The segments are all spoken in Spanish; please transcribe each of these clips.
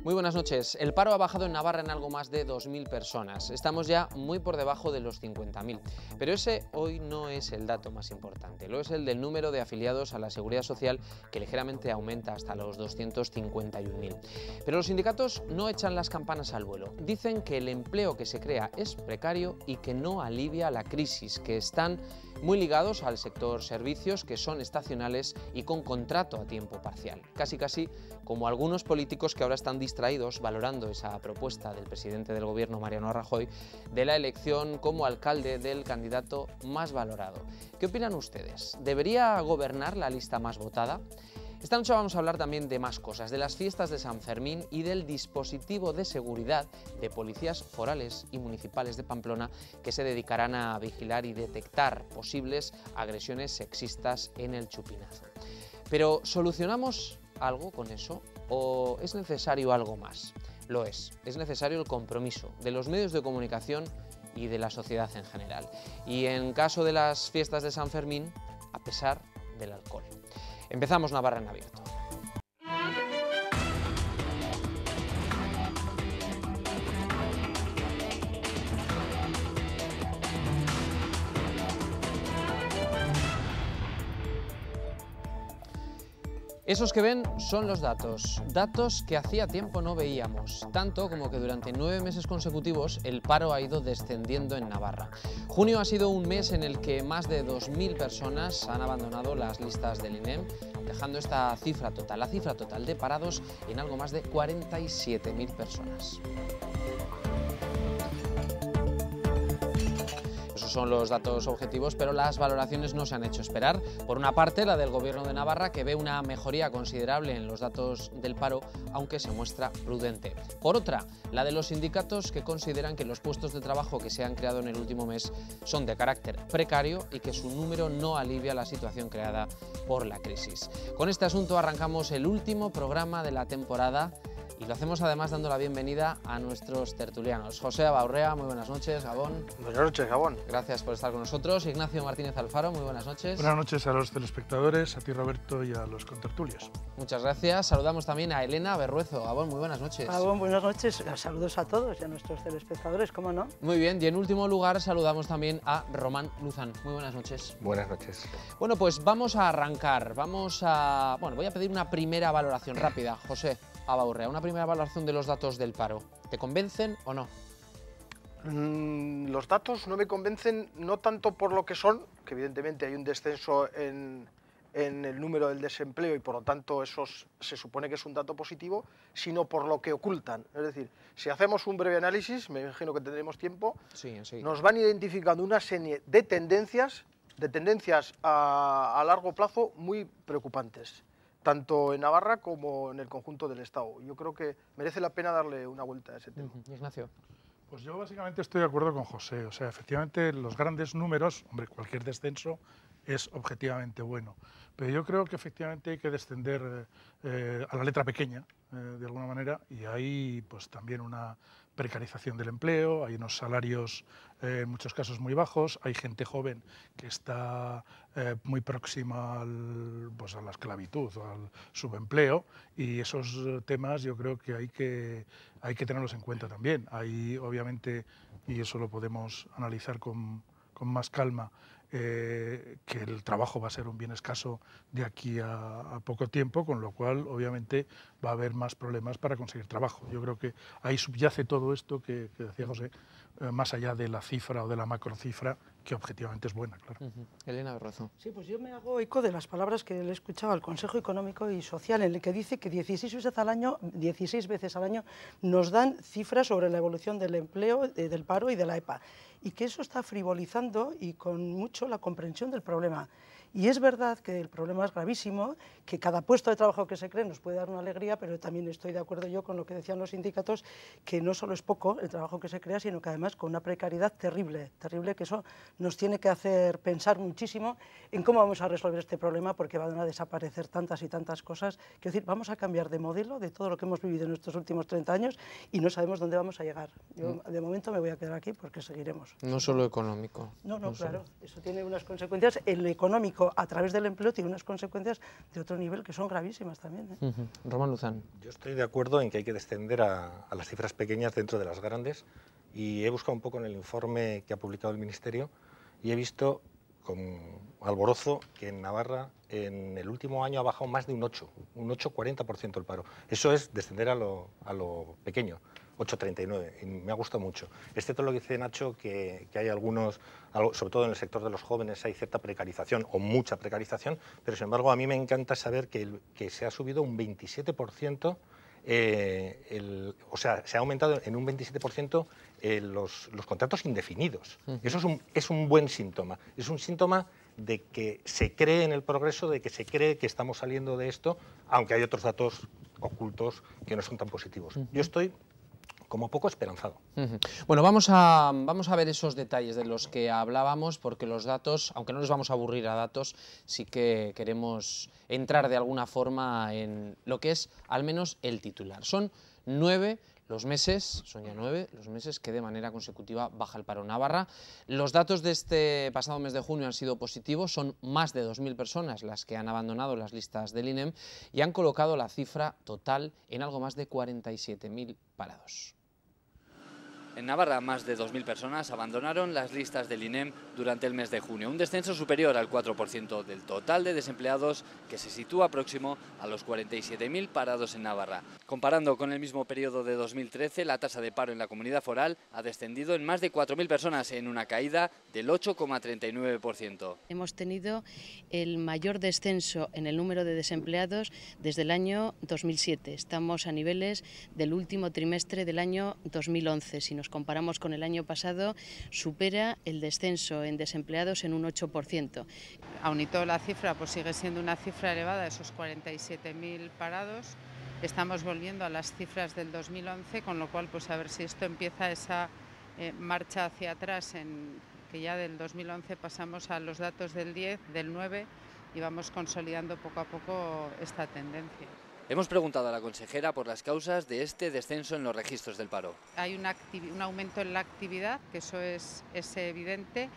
Muy buenas noches. El paro ha bajado en Navarra en algo más de 2.000 personas. Estamos ya muy por debajo de los 50.000. Pero ese hoy no es el dato más importante. Lo es el del número de afiliados a la Seguridad Social, que ligeramente aumenta hasta los 251.000. Pero los sindicatos no echan las campanas al vuelo. Dicen que el empleo que se crea es precario y que no alivia la crisis, que están muy ligados al sector servicios, que son estacionales y con contrato a tiempo parcial. Casi como algunos políticos que ahora están distraídos valorando esa propuesta del presidente del gobierno, Mariano Rajoy, de la elección como alcalde del candidato más valorado. ¿Qué opinan ustedes? ¿Debería gobernar la lista más votada? Esta noche vamos a hablar también de más cosas, de las fiestas de San Fermín y del dispositivo de seguridad de policías forales y municipales de Pamplona que se dedicarán a vigilar y detectar posibles agresiones sexistas en el Chupinazo. Pero ¿solucionamos algo con eso o es necesario algo más? Lo es necesario el compromiso de los medios de comunicación y de la sociedad en general. Y en caso de las fiestas de San Fermín, a pesar del alcohol. Empezamos Navarra en abierto. Esos que ven son los datos que hacía tiempo no veíamos, tanto como que durante 9 meses consecutivos el paro ha ido descendiendo en Navarra. Junio ha sido un mes en el que más de 2.000 personas han abandonado las listas del INEM, dejando esta cifra total, la cifra total de parados en algo más de 47.000 personas. Son los datos objetivos, pero las valoraciones no se han hecho esperar. Por una parte, la del Gobierno de Navarra, que ve una mejoría considerable en los datos del paro, aunque se muestra prudente. Por otra, la de los sindicatos, que consideran que los puestos de trabajo que se han creado en el último mes son de carácter precario y que su número no alivia la situación creada por la crisis. Con este asunto arrancamos el último programa de la temporada. Y lo hacemos además dando la bienvenida a nuestros tertulianos. José Abaurrea, muy buenas noches, Gabón. Buenas noches, Gabón. Gracias por estar con nosotros. Ignacio Martínez Alfaro, muy buenas noches. Buenas noches a los telespectadores, a ti Roberto y a los contertulios. Muchas gracias. Saludamos también a Elena Berruezo. Gabón, muy buenas noches. Gabón, buenas noches. Saludos a todos y a nuestros telespectadores, ¿cómo no? Muy bien, y en último lugar saludamos también a Román Luzán. Muy buenas noches. Buenas noches. Bueno, pues vamos a arrancar. Voy a pedir una primera valoración rápida, José Abaurrea, una primera valoración de los datos del paro. ¿Te convencen o no? Los datos no me convencen, no tanto por lo que son, que evidentemente hay un descenso en el número del desempleo y por lo tanto eso se supone que es un dato positivo, sino por lo que ocultan. Es decir, si hacemos un breve análisis, me imagino que tendremos tiempo, sí. Nos van identificando una serie de tendencias a largo plazo muy preocupantes, tanto en Navarra como en el conjunto del Estado. Yo creo que merece la pena darle una vuelta a ese tema. Ignacio. Pues yo básicamente estoy de acuerdo con José. O sea, efectivamente los grandes números, hombre, cualquier descenso es objetivamente bueno. Pero yo creo que efectivamente hay que descender a la letra pequeña, de alguna manera, y hay pues también una precarización del empleo, hay unos salarios en muchos casos muy bajos, hay gente joven que está muy próxima a la esclavitud o al subempleo, y esos temas yo creo que hay que tenerlos en cuenta también. Hay obviamente, y eso lo podemos analizar con más calma, que el trabajo va a ser un bien escaso de aquí a poco tiempo, con lo cual obviamente va a haber más problemas para conseguir trabajo. Yo creo que ahí subyace todo esto que decía José, más allá de la cifra o de la macrocifra, que objetivamente es buena, claro. Elena Berrozo. Sí, pues yo me hago eco de las palabras que le he escuchado al Consejo Económico y Social, en el que dice que 16 veces al año nos dan cifras sobre la evolución del empleo, del paro y de la EPA, y que eso está frivolizando y con mucho la comprensión del problema. Y es verdad que el problema es gravísimo, que cada puesto de trabajo que se cree nos puede dar una alegría, pero también estoy de acuerdo yo con lo que decían los sindicatos, que no solo es poco el trabajo que se crea, sino que además con una precariedad terrible, que eso nos tiene que hacer pensar muchísimo en cómo vamos a resolver este problema, porque van a desaparecer tantas y tantas cosas. Quiero decir, vamos a cambiar de modelo de todo lo que hemos vivido en estos últimos 30 años y no sabemos dónde vamos a llegar. Yo de momento me voy a quedar aquí porque seguiremos. No solo económico. No, claro, eso tiene unas consecuencias en lo económico, económico a través del empleo tiene unas consecuencias de otro nivel que son gravísimas también. Román Luzán. Yo estoy de acuerdo en que hay que descender a las cifras pequeñas dentro de las grandes, y he buscado un poco en el informe que ha publicado el Ministerio y he visto con alborozo que en Navarra en el último año ha bajado más de un 8,40% el paro. Eso es descender a lo pequeño, 8,39, y me ha gustado mucho. Excepto lo que dice Nacho, que hay algunos, sobre todo en el sector de los jóvenes, hay cierta precarización o mucha precarización, pero sin embargo a mí me encanta saber que se ha subido un 27%. O sea, se ha aumentado en un 27% los contratos indefinidos. Eso es un buen síntoma. Es un síntoma de que se cree en el progreso, de que se cree que estamos saliendo de esto, aunque hay otros datos ocultos que no son tan positivos. Yo estoy como poco esperanzado. Bueno, vamos a ver esos detalles de los que hablábamos, porque los datos, aunque no les vamos a aburrir a datos, sí que queremos entrar de alguna forma en lo que es al menos el titular. Son 9 los meses, son ya 9 los meses que de manera consecutiva baja el paro en Navarra. Los datos de este pasado mes de junio han sido positivos, son más de 2.000 personas las que han abandonado las listas del INEM y han colocado la cifra total en algo más de 47.000 parados. En Navarra, más de 2.000 personas abandonaron las listas del INEM durante el mes de junio, un descenso superior al 4% del total de desempleados, que se sitúa próximo a los 47.000 parados en Navarra. Comparando con el mismo periodo de 2013, la tasa de paro en la comunidad foral ha descendido en más de 4.000 personas, en una caída del 8,39%. Hemos tenido el mayor descenso en el número de desempleados desde el año 2007. Estamos a niveles del último trimestre del año 2011. Si nos comparamos con el año pasado, supera el descenso en desempleados en un 8%. Aun y todo la cifra pues sigue siendo una cifra elevada, esos 47.000 parados. Estamos volviendo a las cifras del 2011, con lo cual pues a ver si esto empieza esa marcha hacia atrás, que ya del 2011 pasamos a los datos del 10, del 9 y vamos consolidando poco a poco esta tendencia. Hemos preguntado a la consejera por las causas de este descenso en los registros del paro. Hay un aumento en la actividad, que eso es evidente.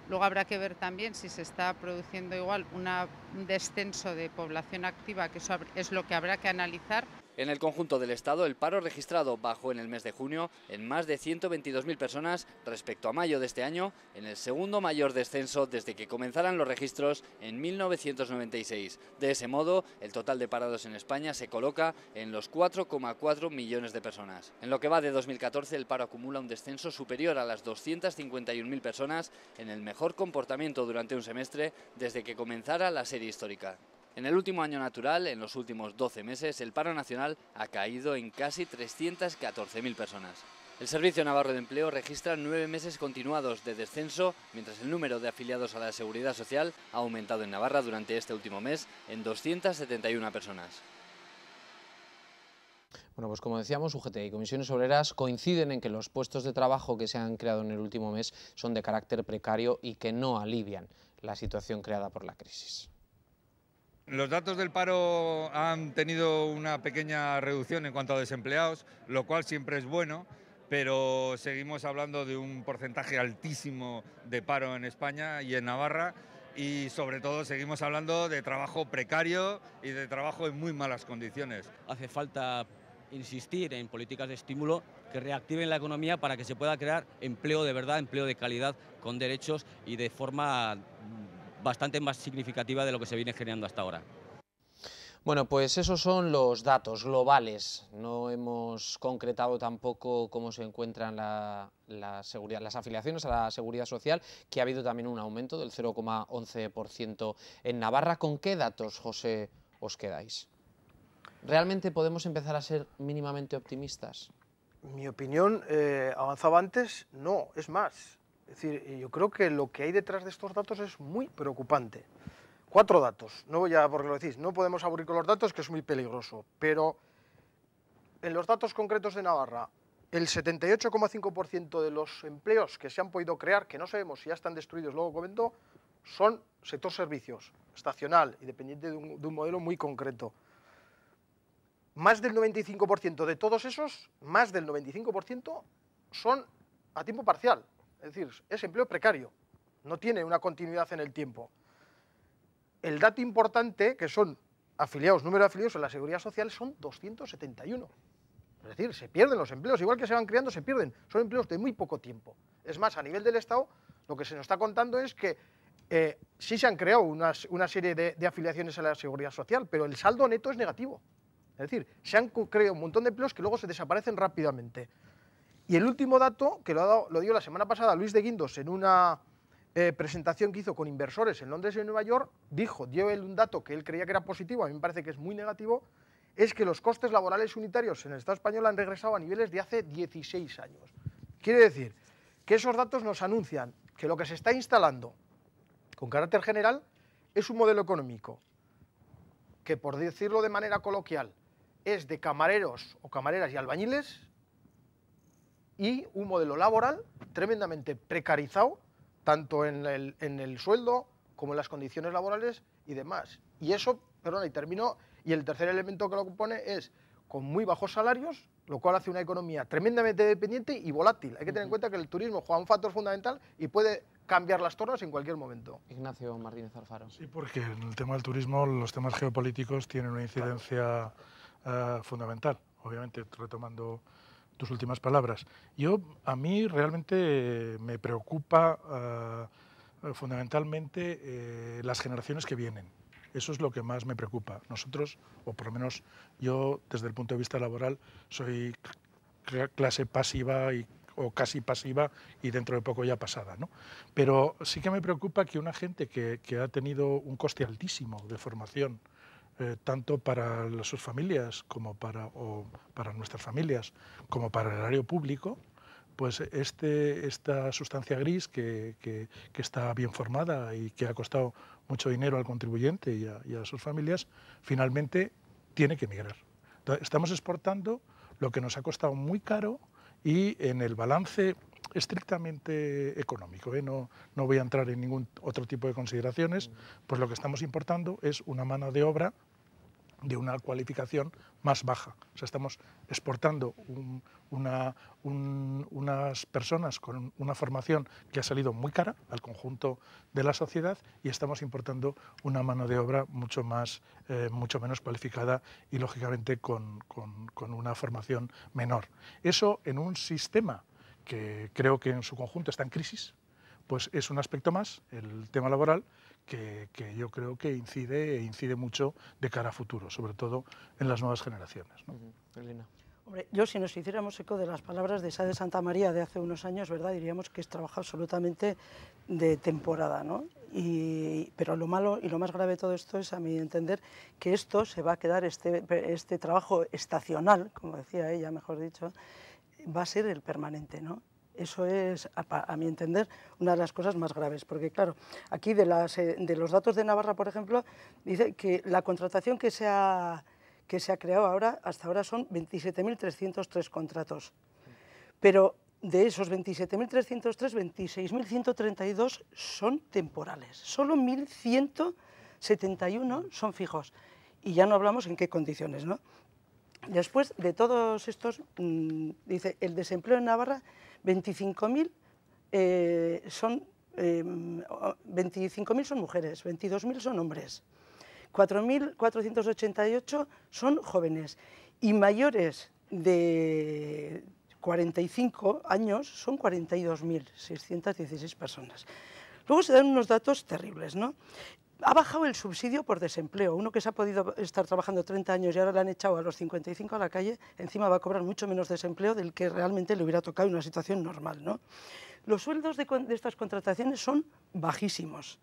Luego habrá que ver también si se está produciendo igual un descenso de población activa, que eso es lo que habrá que analizar. En el conjunto del Estado, el paro registrado bajó en el mes de junio en más de 122.000 personas respecto a mayo de este año, en el segundo mayor descenso desde que comenzaran los registros en 1996. De ese modo, el total de parados en España se coloca en los 4,4 millones de personas. En lo que va de 2014, el paro acumula un descenso superior a las 251.000 personas, en el mejor comportamiento durante un semestre desde que comenzara la serie histórica. En el último año natural, en los últimos 12 meses, el paro nacional ha caído en casi 314.000 personas. El Servicio Navarro de Empleo registra 9 meses continuados de descenso, mientras el número de afiliados a la Seguridad Social ha aumentado en Navarra durante este último mes en 271 personas. Bueno, pues como decíamos, UGT y comisiones obreras coinciden en que los puestos de trabajo que se han creado en el último mes son de carácter precario y que no alivian la situación creada por la crisis. Los datos del paro han tenido una pequeña reducción en cuanto a desempleados, lo cual siempre es bueno, pero seguimos hablando de un porcentaje altísimo de paro en España y en Navarra, y sobre todo seguimos hablando de trabajo precario y de trabajo en muy malas condiciones. Hace falta insistir en políticas de estímulo que reactiven la economía para que se pueda crear empleo de verdad, empleo de calidad, con derechos y de forma bastante más significativa de lo que se viene generando hasta ahora. Bueno, pues esos son los datos globales. No hemos concretado tampoco cómo se encuentran las afiliaciones a la Seguridad Social, que ha habido también un aumento del 0,11% en Navarra. ¿Con qué datos, José, os quedáis? ¿Realmente podemos empezar a ser mínimamente optimistas? Mi opinión, avanzaba antes, no, es más. Es decir, yo creo que lo que hay detrás de estos datos es muy preocupante. 4 datos, no voy a, porque lo decís, no podemos aburrir con los datos, que es muy peligroso, pero en los datos concretos de Navarra, el 78,5% de los empleos que se han podido crear, que no sabemos si ya están destruidos, luego comento, son sector servicios, estacional y dependiente de un modelo muy concreto. Más del 95% de todos esos, más del 95% son a tiempo parcial. Es decir, es empleo precario, no tiene una continuidad en el tiempo. el dato importante, que son afiliados, número de afiliados en la Seguridad Social, son 271. Es decir, se pierden los empleos, igual que se van creando, se pierden. Son empleos de muy poco tiempo. Es más, a nivel del Estado, lo que se nos está contando es que sí se han creado una serie de afiliaciones a la Seguridad Social, pero el saldo neto es negativo. Es decir, se han creado un montón de empleos que luego se desaparecen rápidamente. Y el último dato, que lo dio la semana pasada Luis de Guindos en una presentación que hizo con inversores en Londres y en Nueva York, dio él un dato que él creía que era positivo, a mí me parece que es muy negativo, es que los costes laborales unitarios en el Estado español han regresado a niveles de hace 16 años. Quiere decir que esos datos nos anuncian que lo que se está instalando con carácter general es un modelo económico que, por decirlo de manera coloquial, es de camareros o camareras y albañiles, y un modelo laboral tremendamente precarizado, tanto en el sueldo como en las condiciones laborales y demás. Y eso, perdona, y termino, y el tercer elemento que lo compone es con muy bajos salarios, lo cual hace una economía tremendamente dependiente y volátil. Hay que tener en cuenta que el turismo juega un factor fundamental y puede cambiar las tornas en cualquier momento. Ignacio Martínez Alfaro. Sí, porque en el tema del turismo los temas geopolíticos tienen una incidencia fundamental, obviamente, retomando tus últimas palabras. A mí realmente me preocupa fundamentalmente las generaciones que vienen. Eso es lo que más me preocupa. Nosotros, o por lo menos yo, desde el punto de vista laboral, soy clase pasiva o casi pasiva y dentro de poco ya pasada, ¿no? Pero sí que me preocupa que una gente que ha tenido un coste altísimo de formación, tanto para sus familias como para nuestras familias, como para el erario público, pues esta sustancia gris que está bien formada y que ha costado mucho dinero al contribuyente y a sus familias, finalmente tiene que emigrar. Estamos exportando lo que nos ha costado muy caro y en el balance estrictamente económico, no voy a entrar en ningún otro tipo de consideraciones, pues lo que estamos importando es una mano de obra de una cualificación más baja. O sea, estamos exportando unas personas con una formación que ha salido muy cara al conjunto de la sociedad y estamos importando una mano de obra mucho menos cualificada y, lógicamente, con una formación menor. Eso en un sistema que creo que en su conjunto está en crisis, pues es un aspecto más, el tema laboral, que yo creo que incide mucho de cara a futuro, sobre todo en las nuevas generaciones, ¿no? Elena. Hombre, si nos hiciéramos eco de las palabras de Sá de Santa María de hace unos años, ¿verdad?, diríamos que es trabajo absolutamente de temporada, ¿no? Pero lo malo y lo más grave de todo esto es, a mi entender, que esto se va a quedar, este trabajo estacional, como decía ella, mejor dicho, va a ser el permanente, ¿no? Eso es, a mi entender, una de las cosas más graves, porque claro, aquí de los datos de Navarra, por ejemplo, dice que la contratación que se ha creado hasta ahora son 27.303 contratos, pero de esos 27.303, 26.132 son temporales, solo 1.171 son fijos, y ya no hablamos en qué condiciones, ¿no? Después de todos estos, dice, el desempleo en Navarra, 25.000 son mujeres, 22.000 son hombres, 4.488 son jóvenes y mayores de 45 años son 42.616 personas. Luego se dan unos datos terribles, ¿no? Ha bajado el subsidio por desempleo. Uno que se ha podido estar trabajando 30 años y ahora le han echado a los 55 a la calle, encima va a cobrar mucho menos desempleo del que realmente le hubiera tocado en una situación normal, ¿no? Los sueldos de estas contrataciones son bajísimos.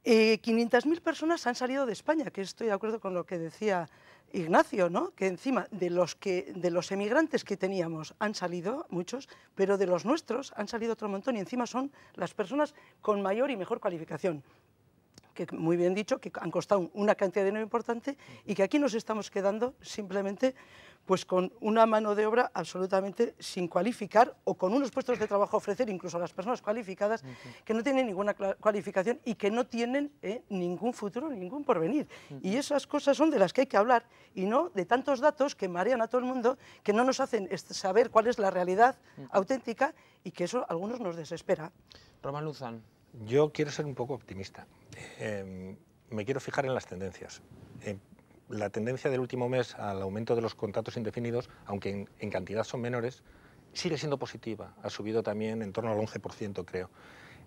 500.000 personas han salido de España, que estoy de acuerdo con lo que decía Ignacio, ¿no? Que encima de los emigrantes que teníamos han salido muchos, pero de los nuestros han salido otro montón y encima son las personas con mayor y mejor cualificación, que muy bien dicho, que han costado una cantidad de dinero importante y que aquí nos estamos quedando simplemente pues con una mano de obra absolutamente sin cualificar o con unos puestos de trabajo a ofrecer incluso a las personas cualificadas que no tienen ninguna cualificación y que no tienen ningún futuro, ningún porvenir. Y esas cosas son de las que hay que hablar y no de tantos datos que marean a todo el mundo, que no nos hacen saber cuál es la realidad auténtica y que eso a algunos nos desespera. Román Luzán, Yo quiero ser un poco optimista. Me quiero fijar en las tendencias. La tendencia del último mes al aumento de los contratos indefinidos, aunque en cantidad son menores, sigue siendo positiva. Ha subido también en torno al 11%, creo,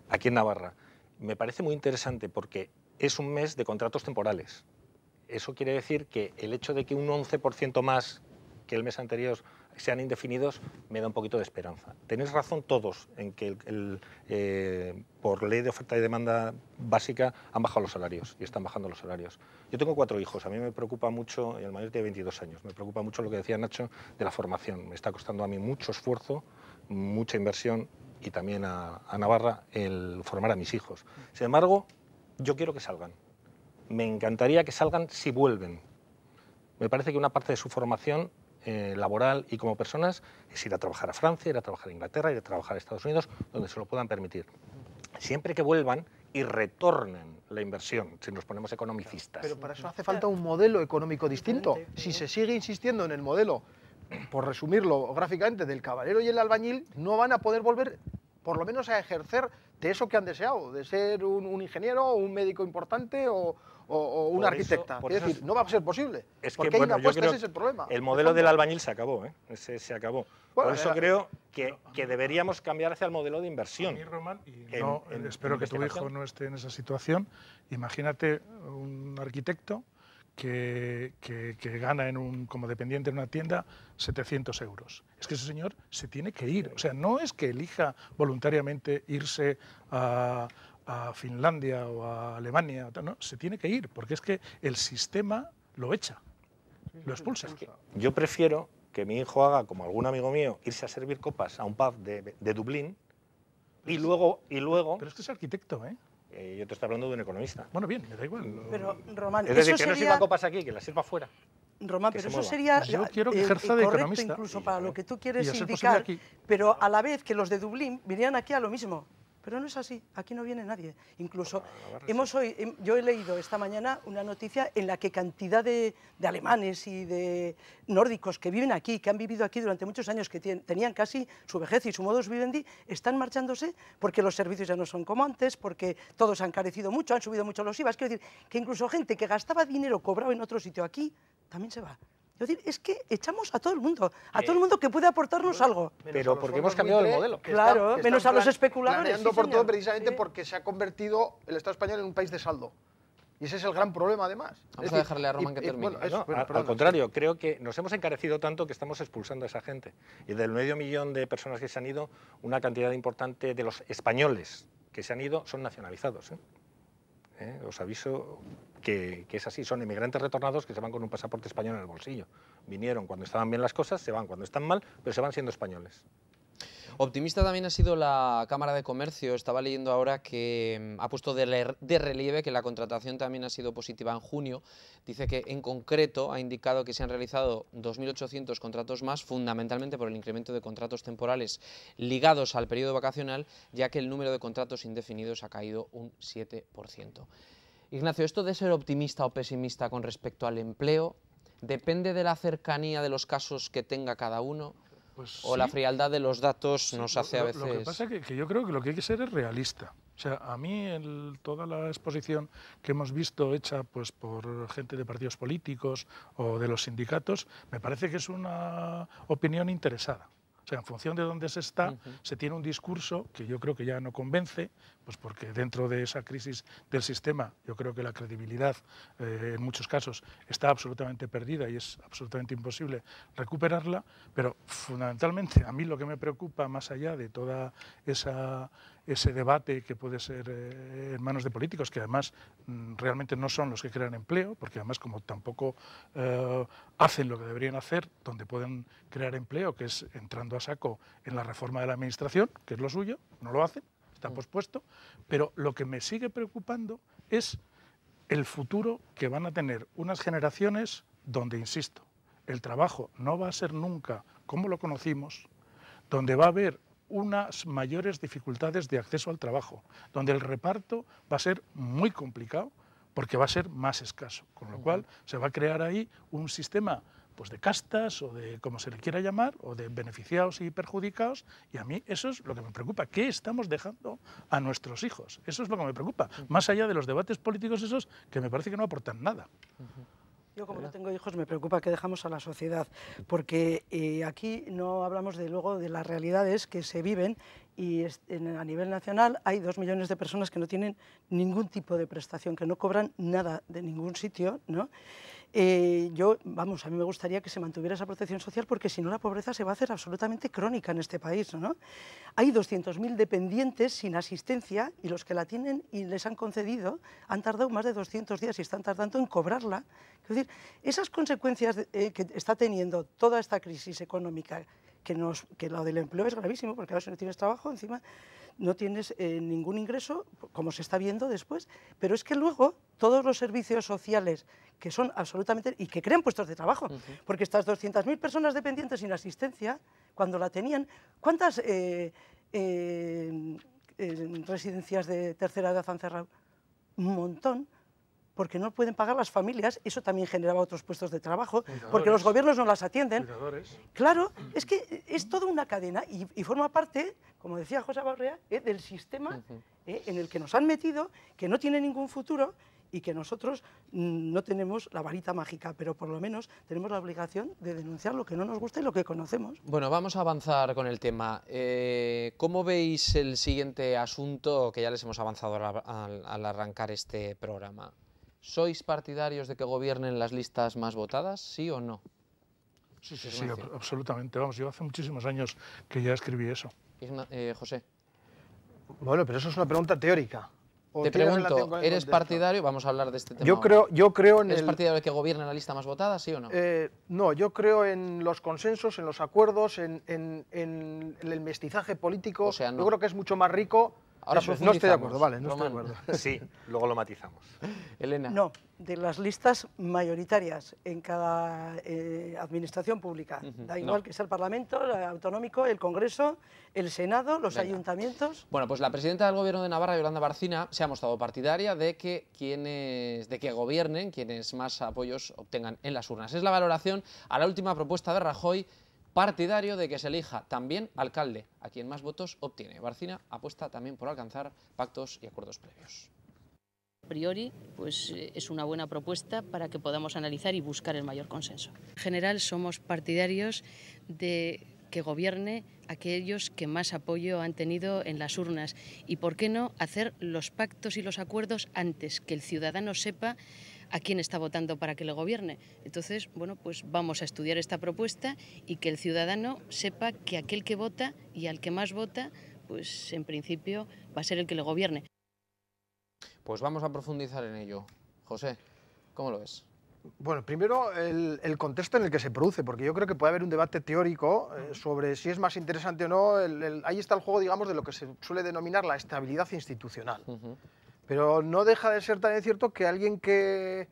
aquí en Navarra. Me parece muy interesante porque es un mes de contratos temporales. Eso quiere decir que el hecho de que un 11% más que el mes anterior sean indefinidos me da un poquito de esperanza. Tenéis razón todos en que por ley de oferta y demanda básica han bajado los salarios y están bajando los salarios. Yo tengo 4 hijos, a mí me preocupa mucho, y el mayor tiene 22 años, me preocupa mucho lo que decía Nacho de la formación. Me está costando a mí mucho esfuerzo, mucha inversión y también a Navarra el formar a mis hijos. Sin embargo, yo quiero que salgan. Me encantaría que salgan si vuelven. Me parece que una parte de su formación laboral y como personas es ir a trabajar a Francia, ir a trabajar a Inglaterra, ir a trabajar a Estados Unidos, donde se lo puedan permitir. Siempre que vuelvan y retornen la inversión, si nos ponemos economicistas. Pero para eso hace falta un modelo económico distinto. Si se sigue insistiendo en el modelo, por resumirlo gráficamente, del caballero y el albañil, no van a poder volver, por lo menos, a ejercer de eso que han deseado, de ser un ingeniero, un médico importante o un arquitecta. Es decir, no va a ser posible. Porque hay una apuesta, ese es el problema. El modelo del albañil se acabó, Ese se acabó. Bueno, por eso creo que deberíamos cambiar hacia el modelo de inversión. A mí, Román, espero que tu hijo no esté en esa situación. Imagínate un arquitecto que gana como dependiente en una tienda 700 euros. Es que ese señor se tiene que ir. O sea, no es que elija voluntariamente irse a Finlandia o a Alemania, no, se tiene que ir, porque es que el sistema lo echa, lo expulsa. Es que yo prefiero que mi hijo haga, como algún amigo mío, irse a servir copas a un pub de Dublín y luego... Pero es que es arquitecto, yo te estoy hablando de un economista. Bueno, bien, me da igual. Pero, Román, es decir, eso que no sería... sirva copas aquí, que las sirva fuera. Román, pero eso sería yo quiero que ejerza de correcto economista. Incluso para lo que tú quieres indicar, pero a la vez que los de Dublín vinieran aquí a lo mismo. Pero no es así, aquí no viene nadie. Incluso yo he leído esta mañana una noticia en la que cantidad de alemanes y de nórdicos que viven aquí, que han vivido aquí durante muchos años, que tenían casi su vejez y su modus vivendi, están marchándose porque los servicios ya no son como antes, porque todo se ha encarecido mucho, han subido mucho los IVA. Quiero decir que incluso gente que gastaba dinero cobrado en otro sitio aquí, también se va. Es decir, es que echamos a todo el mundo que puede aportarnos algo. Pero porque hemos cambiado el modelo. Claro, menos a los especuladores. Planeando por todo precisamente porque se ha convertido el Estado español en un país de saldo. Y ese es el gran problema, además. Vamos a dejarle a Román que termine. Al contrario, creo que nos hemos encarecido tanto que estamos expulsando a esa gente. Y del 500.000 de personas que se han ido, una cantidad importante de los españoles que se han ido son nacionalizados. Os aviso que es así, son inmigrantes retornados que se van con un pasaporte español en el bolsillo. Vinieron cuando estaban bien las cosas, se van cuando están mal, pero se van siendo españoles. Optimista también ha sido la Cámara de Comercio. Estaba leyendo ahora que ha puesto de relieve que la contratación también ha sido positiva en junio. Dice que en concreto ha indicado que se han realizado 2.800 contratos más, fundamentalmente por el incremento de contratos temporales ligados al periodo vacacional, ya que el número de contratos indefinidos ha caído un 7%. Ignacio, ¿esto de ser optimista o pesimista con respecto al empleo depende de la cercanía de los casos que tenga cada uno? Pues o la frialdad de los datos nos hace a veces... Lo que pasa es que yo creo que lo que hay que ser es realista. O sea, a mí toda la exposición que hemos visto hecha pues, por gente de partidos políticos o de los sindicatos, me parece que es una opinión interesada. O sea, en función de dónde se está, se tiene un discurso que yo creo que ya no convence, pues porque dentro de esa crisis del sistema yo creo que la credibilidad en muchos casos está absolutamente perdida y es absolutamente imposible recuperarla, pero fundamentalmente a mí lo que me preocupa más allá de toda ese debate que puede ser en manos de políticos, que además realmente no son los que crean empleo, porque además como tampoco hacen lo que deberían hacer, donde pueden crear empleo, que es entrando a saco en la reforma de la administración, que es lo suyo, no lo hacen, está pospuesto, pero lo que me sigue preocupando es el futuro que van a tener unas generaciones donde, insisto, el trabajo no va a ser nunca como lo conocimos, donde va a haber unas mayores dificultades de acceso al trabajo, donde el reparto va a ser muy complicado porque va a ser más escaso, con lo cual se va a crear ahí un sistema pues de castas o de como se le quiera llamar, o de beneficiados y perjudicados, y a mí eso es lo que me preocupa. ¿Qué estamos dejando a nuestros hijos? Eso es lo que me preocupa, más allá de los debates políticos esos que me parece que no aportan nada. Yo, como no tengo hijos, me preocupa que dejamos a la sociedad, porque aquí no hablamos luego de las realidades que se viven, y a nivel nacional hay 2 millones de personas que no tienen ningún tipo de prestación, que no cobran nada de ningún sitio, ¿no? A mí me gustaría que se mantuviera esa protección social, porque si no la pobreza se va a hacer absolutamente crónica en este país, ¿no? Hay 200.000 dependientes sin asistencia, y los que la tienen y les han concedido han tardado más de 200 días y están tardando en cobrarla. Es decir, esas consecuencias que está teniendo toda esta crisis económica, que lo del empleo es gravísimo, porque ahora si no tienes trabajo, encima no tienes ningún ingreso, como se está viendo después, pero es que luego todos los servicios sociales que son absolutamente, y que crean puestos de trabajo, porque estas 200.000 personas dependientes sin asistencia, cuando la tenían, ¿cuántas residencias de tercera edad han cerrado? Un montón, porque no pueden pagar las familias. Eso también generaba otros puestos de trabajo, porque los gobiernos no las atienden. Claro, es que es toda una cadena y forma parte, como decía José Barrea, del sistema en el que nos han metido, que no tiene ningún futuro, y que nosotros no tenemos la varita mágica, pero por lo menos tenemos la obligación de denunciar lo que no nos gusta y lo que conocemos. Bueno, vamos a avanzar con el tema. ¿Cómo veis el siguiente asunto que ya les hemos avanzado al arrancar este programa? ¿Sois partidarios de que gobiernen las listas más votadas, sí o no? Sí, absolutamente. Vamos, yo hace muchísimos años que ya escribí eso. José. Bueno, pero eso es una pregunta teórica. Te pregunto, ¿eres partidario? Vamos a hablar de este tema. Yo creo en ¿Eres partidario de que gobierne la lista más votada, sí o no? No, yo creo en los consensos, en los acuerdos, en el mestizaje político. O sea, no. Yo creo que es mucho más rico. Ahora no estoy de acuerdo, vale, no estoy de acuerdo. Sí, luego lo matizamos. Elena. No, de las listas mayoritarias en cada administración pública. Da igual que sea el Parlamento, el Autonómico, el Congreso, el Senado, los ayuntamientos. Bueno, pues la presidenta del Gobierno de Navarra, Yolanda Barcina, se ha mostrado partidaria de que gobiernen quienes más apoyos obtengan en las urnas. Es la valoración a la última propuesta de Rajoy, partidario de que se elija también alcalde a quien más votos obtiene. Barcina apuesta también por alcanzar pactos y acuerdos previos. A priori, pues es una buena propuesta para que podamos analizar y buscar el mayor consenso. En general, somos partidarios de que gobierne aquellos que más apoyo han tenido en las urnas, y por qué no hacer los pactos y los acuerdos antes, que el ciudadano sepa a quién está votando para que le gobierne. Entonces, bueno, pues vamos a estudiar esta propuesta y que el ciudadano sepa que aquel que vota y al que más vota, pues en principio va a ser el que le gobierne. Pues vamos a profundizar en ello. José, ¿cómo lo ves? Bueno, primero el contexto en el que se produce, porque yo creo que puede haber un debate teórico sobre si es más interesante o no. Ahí está el juego, digamos, de lo que se suele denominar la estabilidad institucional. Pero no deja de ser también cierto que alguien que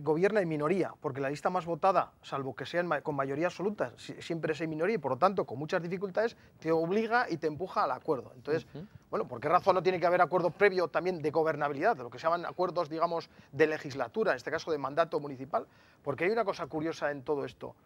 gobierna en minoría, porque la lista más votada, salvo que sean con mayoría absoluta, siempre es en minoría y por lo tanto con muchas dificultades, te obliga y te empuja al acuerdo. Entonces, bueno, ¿por qué razón no tiene que haber acuerdo previo también de gobernabilidad, de lo que se llaman acuerdos, digamos, de legislatura, en este caso de mandato municipal? Porque hay una cosa curiosa en todo esto.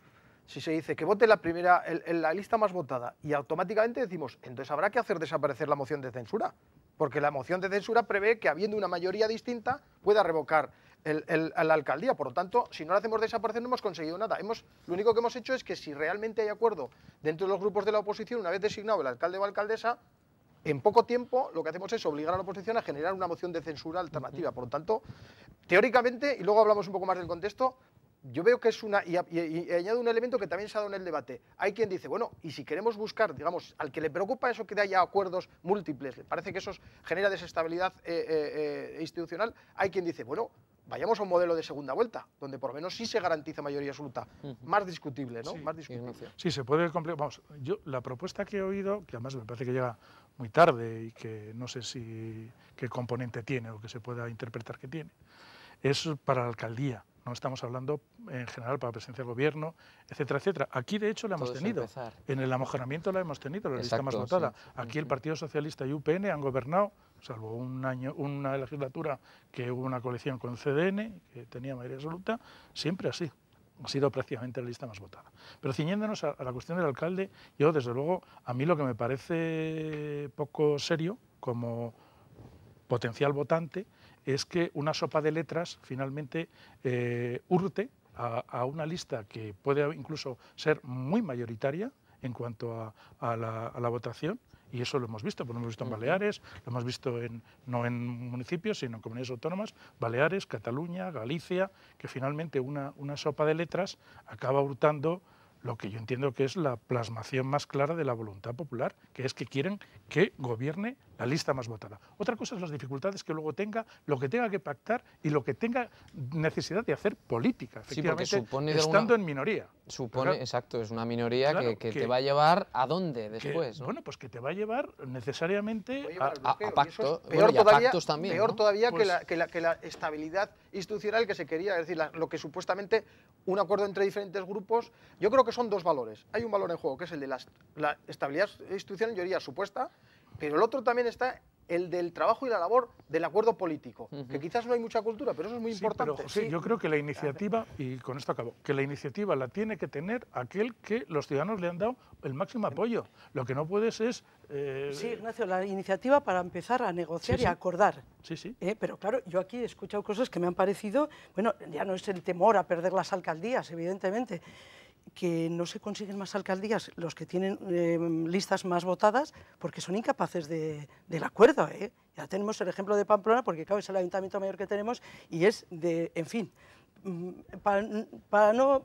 Si se dice que vote la lista más votada y automáticamente decimos, entonces habrá que hacer desaparecer la moción de censura, porque la moción de censura prevé que habiendo una mayoría distinta pueda revocar la alcaldía. Por lo tanto, si no la hacemos desaparecer no hemos conseguido nada. Lo único que hemos hecho es que si realmente hay acuerdo dentro de los grupos de la oposición, una vez designado el alcalde o alcaldesa, en poco tiempo lo que hacemos es obligar a la oposición a generar una moción de censura alternativa. Por lo tanto, teóricamente, y luego hablamos un poco más del contexto, yo veo que es y añado un elemento que también se ha dado en el debate. Hay quien dice, bueno, y si queremos buscar, digamos, al que le preocupa eso que haya acuerdos múltiples, le parece que eso genera desestabilidad institucional, hay quien dice, bueno, vayamos a un modelo de segunda vuelta, donde por lo menos sí se garantiza mayoría absoluta. Más discutible, ¿no? Sí, más discutible. Sí, se puede complicar. Vamos, yo la propuesta que he oído, que además me parece que llega muy tarde y que no sé qué componente tiene o que se pueda interpretar que tiene, es para la alcaldía. No estamos hablando en general para la presidencia del gobierno, etcétera, etcétera. Aquí, de hecho, la hemos tenido. En el amojonamiento la hemos tenido, la lista más votada. Sí. Aquí el Partido Socialista y UPN han gobernado, salvo una legislatura que hubo una coalición con CDN, que tenía mayoría absoluta, siempre así. ha sido prácticamente la lista más votada. Pero ciñéndonos a la cuestión del alcalde, yo desde luego, a mí lo que me parece poco serio como potencial votante es que una sopa de letras finalmente hurte a una lista que puede incluso ser muy mayoritaria en cuanto a la votación, y eso lo hemos visto, pues lo hemos visto en Baleares, lo hemos visto no en municipios, sino en comunidades autónomas, Baleares, Cataluña, Galicia, que finalmente una sopa de letras acaba hurtando lo que yo entiendo que es la plasmación más clara de la voluntad popular, que es que quieren que gobierne la lista más votada. Otra cosa es las dificultades que luego tenga, lo que tenga que pactar y lo que tenga necesidad de hacer política, efectivamente, sí, supone estando en minoría. Supone, Claro, exacto, es una minoría claro, que te va a llevar ¿a dónde que, después? ¿no? Bueno, pues que te va a llevar necesariamente a pacto, peor bueno, y a todavía, pactos también, peor ¿no? todavía Pues, que la estabilidad institucional que se quería, es decir, lo que supuestamente un acuerdo entre diferentes grupos. Yo creo que son dos valores. Hay un valor en juego, que es el de la estabilidad institucional, yo diría supuesta, pero el otro también está el del trabajo y la labor del acuerdo político, que quizás no hay mucha cultura, pero eso es muy importante. Pero, José, yo creo que la iniciativa, y con esto acabo, que la iniciativa la tiene que tener aquel que los ciudadanos le han dado el máximo apoyo. Lo que no puedes es... Sí, Ignacio, la iniciativa para empezar a negociar y a acordar. Sí, sí. Pero claro, yo aquí he escuchado cosas que me han parecido, bueno, ya no es el temor a perder las alcaldías, evidentemente, que no se consiguen más alcaldías los que tienen listas más votadas porque son incapaces del acuerdo. Ya tenemos el ejemplo de Pamplona, porque claro, es el ayuntamiento mayor que tenemos y es de, en fin, para no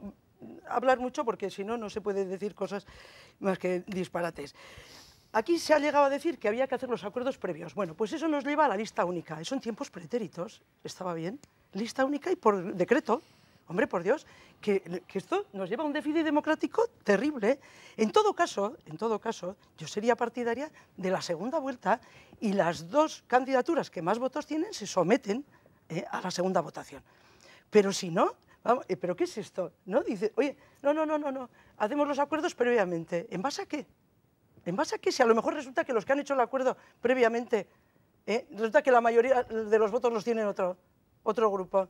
hablar mucho, porque si no, no se puede decir cosas más que disparates. Aquí se ha llegado a decir que había que hacer los acuerdos previos. Bueno, pues eso nos lleva a la lista única. Eso en tiempos pretéritos estaba bien. Lista única y por decreto. Hombre, por Dios, que esto nos lleva a un déficit democrático terrible. En todo caso, yo sería partidaria de la segunda vuelta y las dos candidaturas que más votos tienen se someten a la segunda votación. Pero si no, vamos, ¿pero qué es esto? ¿No? Dice, oye, no, hacemos los acuerdos previamente. ¿En base a qué? ¿En base a qué? Si a lo mejor resulta que los que han hecho el acuerdo previamente, resulta que la mayoría de los votos los tienen otro grupo.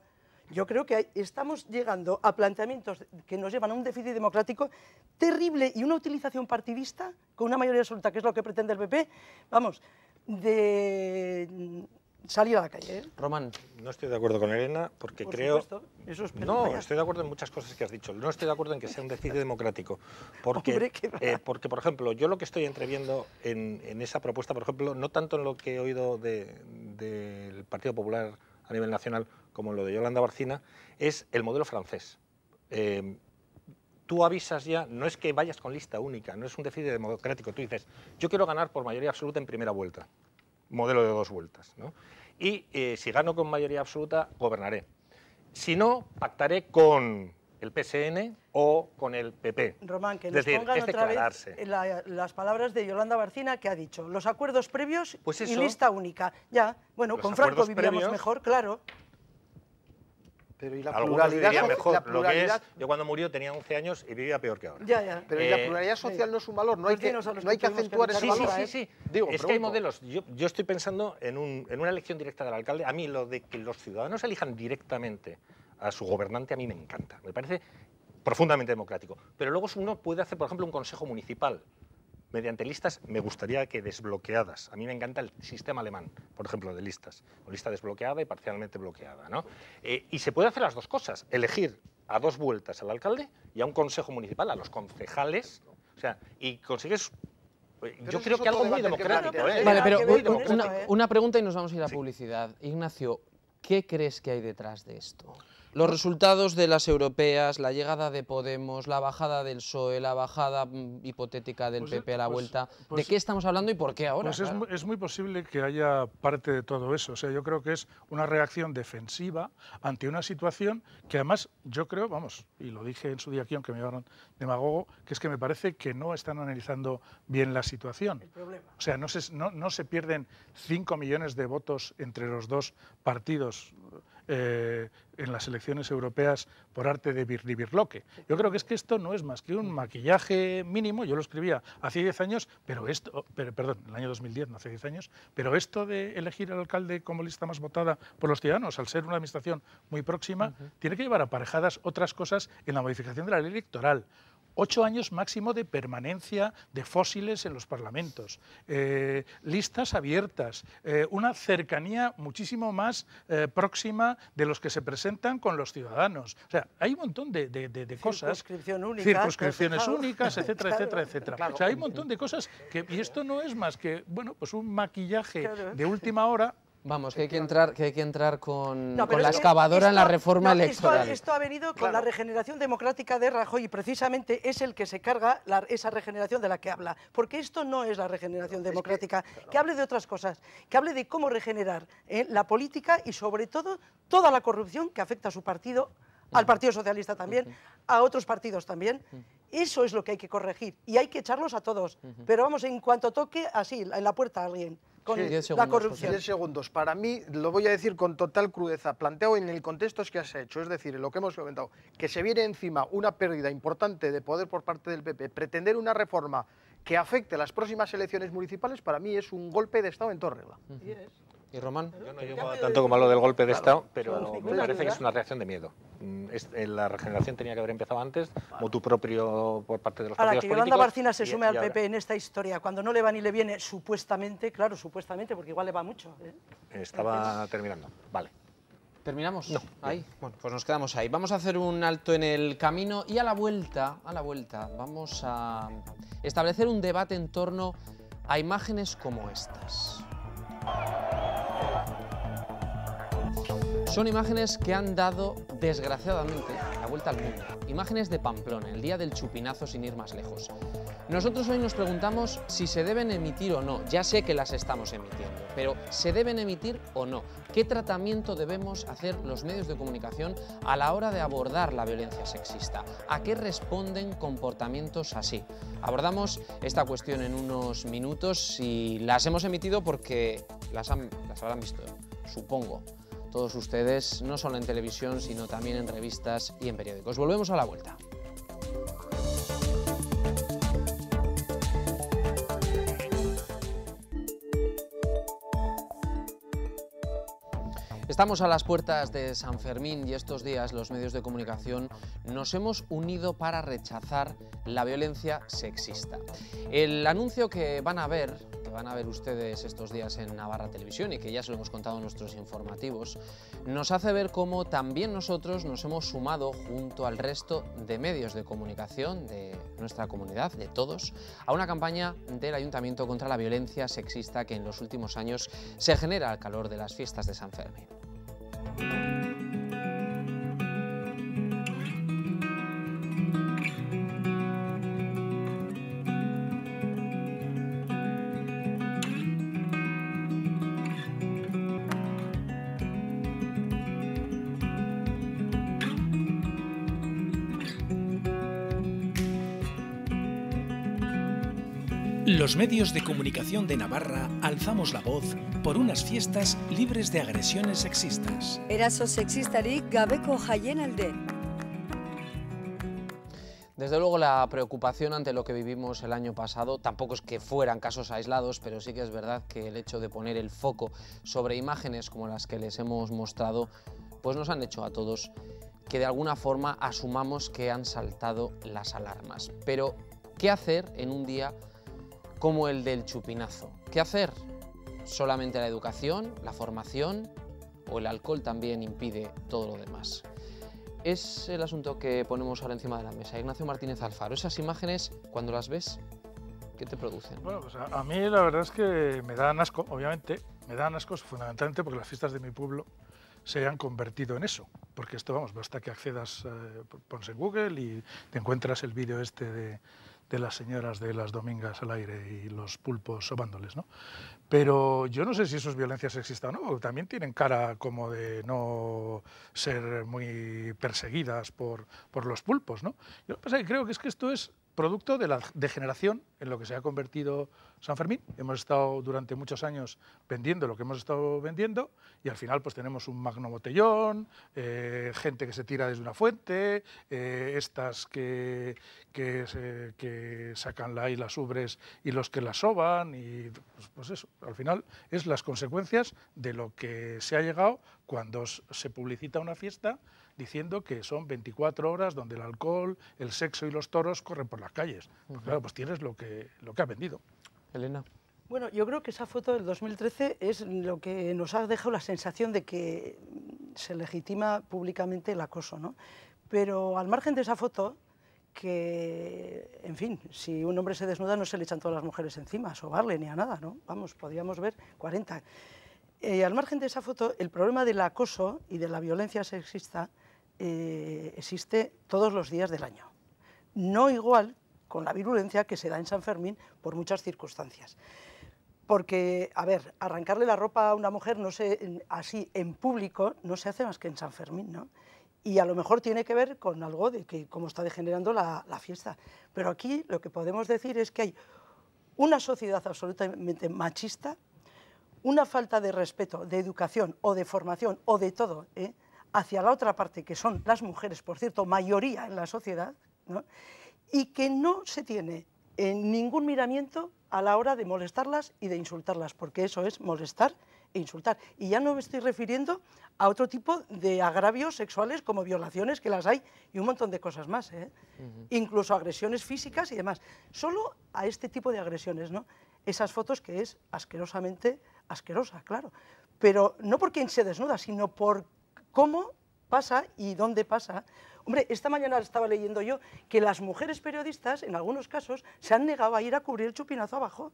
Yo creo que estamos llegando a planteamientos que nos llevan a un déficit democrático terrible y una utilización partidista con una mayoría absoluta, que es lo que pretende el PP, vamos, de salir a la calle. Román. No estoy de acuerdo con Elena porque Por creo... supuesto, eso es No, estoy de acuerdo en muchas cosas que has dicho. No estoy de acuerdo en que sea un déficit democrático. Porque, Hombre, porque, por ejemplo, yo lo que estoy entreviendo en esa propuesta, por ejemplo, no tanto en lo que he oído del Partido Popular a nivel nacional como en lo de Yolanda Barcina, es el modelo francés. Tú avisas ya, no es que vayas con lista única, no es un déficit democrático. Tú dices, yo quiero ganar por mayoría absoluta en primera vuelta, modelo de 2 vueltas, ¿no? Y si gano con mayoría absoluta, gobernaré. Si no, pactaré con el PSN o con el PP. Román, que es nos decir, pongan es otra declararse. vez las palabras de Yolanda Barcina, que ha dicho los acuerdos previos Pues y eso, lista única. Ya, bueno, los con Franco acuerdos vivíamos previos, mejor, claro. Pero y la Algunos pluralidad, dirían mejor. la Lo que pluralidad, es, yo cuando murió tenía 11 años y vivía peor que ahora. Ya. pero y la pluralidad social no es un valor, no hay Pues que, dinos a los no hay que que tuvimos que acentuar luchar ese contra, valor. Sí. Digo, Es que hay pregunto. modelos. Yo estoy pensando en una elección directa del alcalde. A mí lo de que los ciudadanos elijan directamente a su gobernante a mí me encanta. Me parece profundamente democrático. Pero luego uno puede hacer, por ejemplo, un consejo municipal mediante listas. Me gustaría que desbloqueadas. A mí me encanta el sistema alemán, por ejemplo, de listas. O lista desbloqueada y parcialmente bloqueada, ¿no? Y se puede hacer las dos cosas. Elegir a 2 vueltas al alcalde y a un consejo municipal, a los concejales. O sea, y consigues... Yo creo que algo muy democrático. Vale, pero que ver con esto, una pregunta y nos vamos a ir a publicidad. Ignacio, ¿qué crees que hay detrás de esto? Los resultados de las europeas, la llegada de Podemos, la bajada del PSOE, la bajada hipotética del PP a la vuelta. ¿De qué estamos hablando y por qué ahora? Pues es muy posible que haya parte de todo eso. O sea, yo creo que es una reacción defensiva ante una situación que además yo creo, vamos, y lo dije en su día aquí, aunque me llamaron demagogo, que es que me parece que no están analizando bien la situación. El problema. O sea, no se pierden 5 millones de votos entre los dos partidos en las elecciones europeas por arte de birlibirloque. Yo creo que es que esto no es más que un maquillaje mínimo. Yo lo escribía hace 10 años, perdón, en el año 2010, no hace 10 años, pero esto de elegir al alcalde como lista más votada por los ciudadanos, al ser una administración muy próxima, tiene que llevar aparejadas otras cosas en la modificación de la ley electoral. 8 años máximo de permanencia de fósiles en los parlamentos, listas abiertas, una cercanía muchísimo más próxima de los que se presentan con los ciudadanos. O sea, hay un montón de cosas. Circunscripciones únicas, etcétera, claro, etcétera, etcétera. Claro. O sea, hay un montón de cosas que, y esto no es más que, bueno, pues un maquillaje de última hora. Vamos, que hay que entrar con la excavadora en la reforma electoral. Esto ha venido con la regeneración democrática de Rajoy y precisamente es el que se carga esa regeneración de la que habla. Porque esto no es la regeneración democrática, que hable de otras cosas, que hable de cómo regenerar la política y sobre todo toda la corrupción que afecta a su partido, al Partido Socialista también, a otros partidos también. Eso es lo que hay que corregir y hay que echarlos a todos. Pero vamos, en cuanto toque así, en la puerta a alguien. Con la corrupción. 10 segundos. Para mí, lo voy a decir con total crudeza, planteado en el contexto que se ha hecho, es decir, en lo que hemos comentado, que se viene encima una pérdida importante de poder por parte del PP, pretender una reforma que afecte las próximas elecciones municipales, para mí es un golpe de Estado en toda regla. ¿Y Román? Yo no llego a tanto como a lo del golpe de Estado, pero me parece que es una reacción de miedo. La regeneración tenía que haber empezado antes, motu propio por parte de los partidos políticos. Ahora, que Yolanda Barcina se sume al PP en esta historia, cuando no le va ni le viene, supuestamente, claro, supuestamente, porque igual le va mucho. Estaba terminando, vale. ¿Terminamos? No. Ahí. Bueno, pues nos quedamos ahí. Vamos a hacer un alto en el camino y a la vuelta, vamos a establecer un debate en torno a imágenes como estas. Son imágenes que han dado, desgraciadamente, la vuelta al mundo. Imágenes de Pamplona, el día del chupinazo sin ir más lejos. Nosotros hoy nos preguntamos si se deben emitir o no. Ya sé que las estamos emitiendo, pero ¿se deben emitir o no? ¿Qué tratamiento debemos hacer los medios de comunicación a la hora de abordar la violencia sexista? ¿A qué responden comportamientos así? Abordamos esta cuestión en unos minutos y las hemos emitido porque las habrán visto, supongo, todos ustedes, no solo en televisión, sino también en revistas y en periódicos. Volvemos a la vuelta. Estamos a las puertas de San Fermín y estos días los medios de comunicación nos hemos unido para rechazar la violencia sexista. El anuncio que van a ver ustedes estos días en Navarra Televisión y que ya se lo hemos contado en nuestros informativos, nos hace ver cómo también nosotros nos hemos sumado junto al resto de medios de comunicación de nuestra comunidad, de todos, a una campaña del Ayuntamiento contra la violencia sexista que en los últimos años se genera al calor de las fiestas de San Fermín. Los medios de comunicación de Navarra alzamos la voz por unas fiestas libres de agresiones sexistas. Eraso sexistarik gabeko jaienalde. Desde luego la preocupación ante lo que vivimos el año pasado, tampoco es que fueran casos aislados, pero sí que es verdad que el hecho de poner el foco sobre imágenes como las que les hemos mostrado, pues nos han hecho a todos que de alguna forma asumamos que han saltado las alarmas. Pero, ¿qué hacer en un día como el del chupinazo? ¿Qué hacer? ¿Solamente la educación, la formación o el alcohol también impide todo lo demás? Es el asunto que ponemos ahora encima de la mesa. Ignacio Martínez Alfaro, esas imágenes, cuando las ves, ¿qué te producen? Bueno, pues a mí la verdad es que me dan asco, obviamente, me dan asco fundamentalmente porque las fiestas de mi pueblo se han convertido en eso. Porque esto, vamos, basta que accedas, pones en Google y te encuentras el vídeo este de las señoras de las domingas al aire y los pulpos sobándoles, ¿no? Pero yo no sé si eso es violencia sexista o no, porque también tienen cara como de no ser muy perseguidas por los pulpos, ¿no? Yo lo que pasa es que creo que esto es producto de la degeneración en lo que se ha convertido San Fermín. Hemos estado durante muchos años vendiendo lo que hemos estado vendiendo y al final pues tenemos un magno botellón, gente que se tira desde una fuente, estas que sacan las ubres y los que las soban y pues eso, al final es las consecuencias de lo que se ha llegado cuando se publicita una fiesta diciendo que son 24 horas donde el alcohol, el sexo y los toros corren por las calles. Pues claro, pues tienes lo que ha vendido. Elena. Bueno, yo creo que esa foto del 2013 es lo que nos ha dejado la sensación de que se legitima públicamente el acoso, ¿no? Pero al margen de esa foto, que, en fin, si un hombre se desnuda no se le echan todas las mujeres encima, a sobarle ni a nada, ¿no? Vamos, podríamos ver 40. Al margen de esa foto, el problema del acoso y de la violencia sexista existe todos los días del año. No igual con la virulencia que se da en San Fermín por muchas circunstancias. Porque, a ver, arrancarle la ropa a una mujer así en público no se hace más que en San Fermín, ¿no? Y a lo mejor tiene que ver con algo de que cómo está degenerando la fiesta. Pero aquí lo que podemos decir es que hay una sociedad absolutamente machista, una falta de respeto, de educación o de formación o de todo, hacia la otra parte, que son las mujeres, por cierto, mayoría en la sociedad, ¿no? Y que no se tiene ningún miramiento a la hora de molestarlas y de insultarlas, porque eso es molestar e insultar. Y ya no me estoy refiriendo a otro tipo de agravios sexuales como violaciones, que las hay, y un montón de cosas más, incluso agresiones físicas y demás. Solo a este tipo de agresiones, ¿no? Esas fotos que es asquerosamente asquerosa, claro, pero no por quien se desnuda, sino por cómo pasa y dónde pasa. Hombre, esta mañana estaba leyendo yo que las mujeres periodistas, en algunos casos, se han negado a ir a cubrir el chupinazo abajo.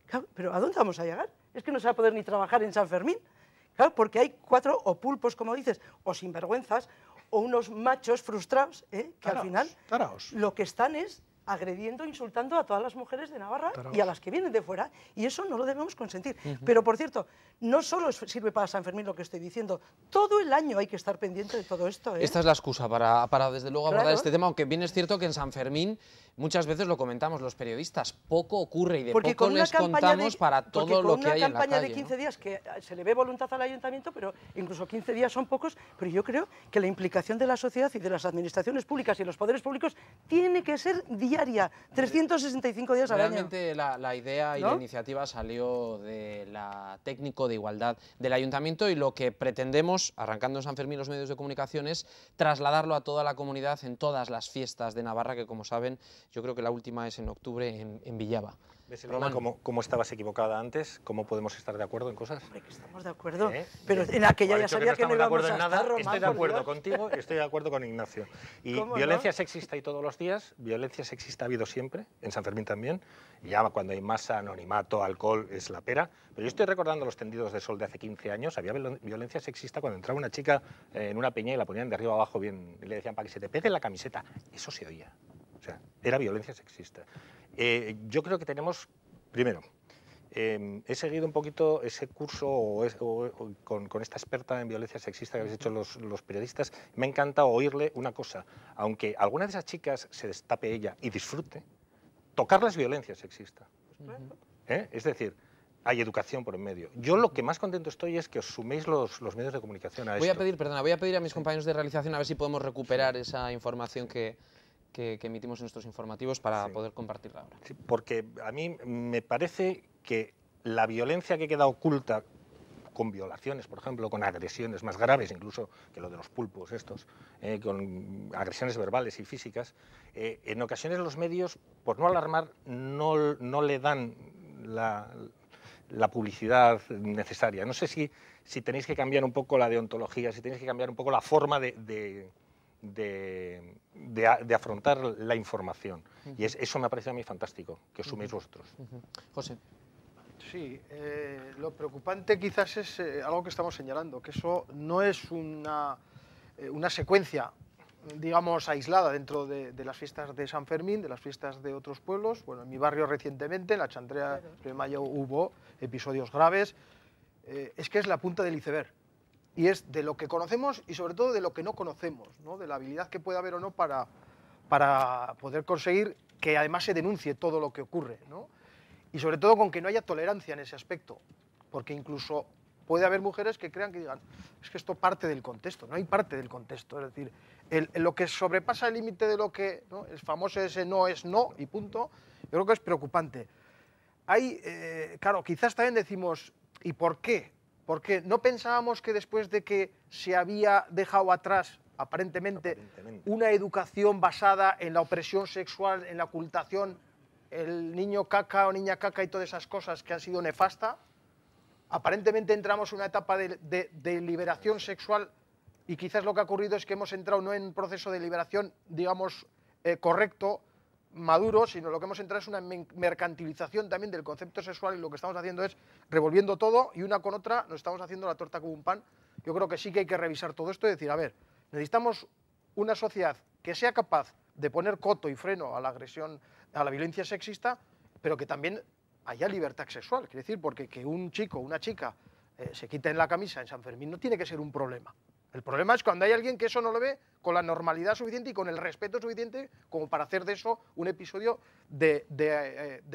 Claro, pero ¿a dónde vamos a llegar? Es que no se va a poder ni trabajar en San Fermín. Claro, porque hay cuatro o pulpos, como dices, o sinvergüenzas, o unos machos frustrados, que al final lo que están es agrediendo, insultando a todas las mujeres de Navarra y a las que vienen de fuera, y eso no lo debemos consentir. Pero, por cierto, no solo sirve para San Fermín lo que estoy diciendo, todo el año hay que estar pendiente de todo esto. Esta es la excusa para desde luego, abordar este tema, aunque bien es cierto que en San Fermín, muchas veces lo comentamos los periodistas, poco ocurre y de poco les contamos para todo lo que hay en la calle. Porque con una campaña de 15 días que se le ve voluntad al ayuntamiento, pero incluso 15 días son pocos, pero yo creo que la implicación de la sociedad y de las administraciones públicas y los poderes públicos tiene que ser diaria, 365 días al año. Realmente la idea y la iniciativa salió de la técnico de igualdad del ayuntamiento y lo que pretendemos, arrancando en San Fermín los medios de comunicación, es trasladarlo a toda la comunidad en todas las fiestas de Navarra, que como saben, yo creo que la última es en octubre en Villava. ¿Ves, Elena, cómo estabas equivocada antes? ¿Cómo podemos estar de acuerdo en cosas? Hombre, que estamos de acuerdo, pero en aquella ya sabía que no íbamos a estar, Román, estoy de acuerdo contigo y estoy de acuerdo con Ignacio. Y violencia sexista hay todos los días, violencia sexista ha habido siempre, en San Fermín también, y ya cuando hay masa, anonimato, alcohol, es la pera. Pero yo estoy recordando los tendidos de sol de hace 15 años, había violencia sexista cuando entraba una chica en una peña y la ponían de arriba abajo bien, y le decían para que se te pegue la camiseta. Eso se oía, o sea, era violencia sexista. Yo creo que tenemos, primero, he seguido un poquito ese curso con esta experta en violencia sexista que habéis hecho los periodistas. Me ha encantado oírle una cosa, aunque alguna de esas chicas se destape ella y disfrute, tocarla es violencia sexista. Es decir, hay educación por en medio. Yo lo que más contento estoy es que os suméis los medios de comunicación a esto. Voy a pedir a mis compañeros de realización a ver si podemos recuperar esa información que emitimos en nuestros informativos para poder compartirla ahora. Sí, porque a mí me parece que la violencia que queda oculta con violaciones, por ejemplo, con agresiones más graves incluso que lo de los pulpos estos, con agresiones verbales y físicas, en ocasiones los medios, por no alarmar, no le dan la publicidad necesaria. No sé si tenéis que cambiar un poco la deontología, si tenéis que cambiar un poco la forma de afrontar la información. Y eso me ha parecido a mí fantástico, que os suméis vosotros. José. Sí, lo preocupante quizás es algo que estamos señalando, que eso no es una secuencia, digamos, aislada dentro de las fiestas de San Fermín, de las fiestas de otros pueblos. Bueno, en mi barrio recientemente, en la Chandrea de Mayo, hubo episodios graves. Es que es la punta del iceberg. Y es de lo que conocemos y sobre todo de lo que no conocemos, ¿no? De la habilidad que puede haber o no para poder conseguir que además se denuncie todo lo que ocurre, ¿no? Y sobre todo con que no haya tolerancia en ese aspecto, porque incluso puede haber mujeres que crean que digan, es que esto parte del contexto, no hay parte del contexto, es decir, lo que sobrepasa el límite de lo que, ¿no?, el famoso ese no es no y punto, yo creo que es preocupante. Hay, claro, quizás también decimos, ¿y por qué? Porque no pensábamos que después de que se había dejado atrás, aparentemente, una educación basada en la opresión sexual, en la ocultación, el niño caca o niña caca y todas esas cosas que han sido nefastas, aparentemente entramos en una etapa de liberación sexual y quizás lo que ha ocurrido es que hemos entrado no en un proceso de liberación, digamos, correcto, maduro, sino lo que hemos entrado es una mercantilización también del concepto sexual y lo que estamos haciendo es revolviendo todo y una con otra nos estamos haciendo la torta como un pan. Yo creo que sí que hay que revisar todo esto y decir, a ver, necesitamos una sociedad que sea capaz de poner coto y freno a la agresión, a la violencia sexista, pero que también haya libertad sexual. Quiere decir, porque que un chico o una chica se quiten la camisa en San Fermín no tiene que ser un problema. El problema es cuando hay alguien que eso no lo ve con la normalidad suficiente y con el respeto suficiente como para hacer de eso un episodio de